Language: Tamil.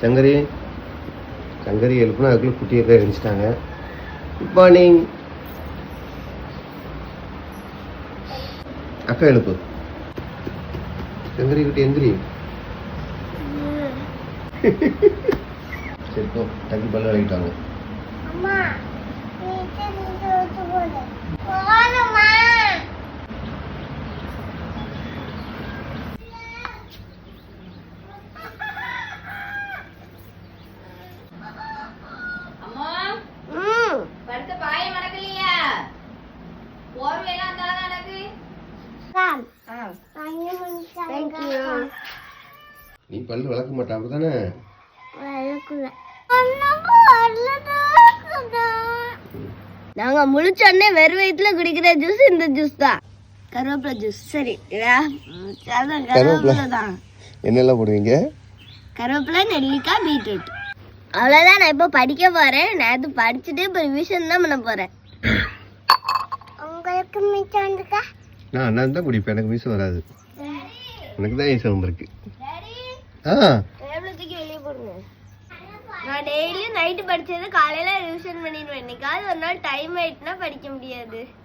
சங்கரி சங்கரி எழுப்புனா அதுக்குள்ள குட்டியை போய் எழுந்துட்டாங்க. Good morning. அக்கா எழுப்பு. சங்கரி குட்டி எந்திரி. சரி போ, டக்கு பல்ல விளக்கிட்டாங்க. நீ பல்லு விளக்க மாட்டா அப்படிதானே? நாங்க முழிச்சோடனே வெறும் வயிற்றுல குடிக்கிற ஜூஸ் இந்த ஜூஸ் தான், கருவேப்பிலை ஜூஸ். சரி, கருவேப்பிலை தான். என்னெல்லாம் போடுவீங்க? கருவேப்பிலை, நெல்லிக்காய், பீட்ரூட். அவ்வளோதான். நான் இப்போ படிக்க போறேன். நேற்று படிச்சுட்டு இப்போ ரிவிஷன் தான் பண்ண போறேன். உங்களுக்கு மிச்சம் இருக்கா? நான் தான் குடிப்பேன், எனக்கு மீசம் வராது. எனக்கு தான் மீசம் வந்திருக்கு. வெளியே போடுங்க. நான் டெய்லியும் நைட்டு படிச்சது காலையில ரிவிஷன் பண்ணிடுவேன். இன்னைக்காவது ஒரு நாள் டைம் ஆயிட்டுனா படிக்க முடியாது.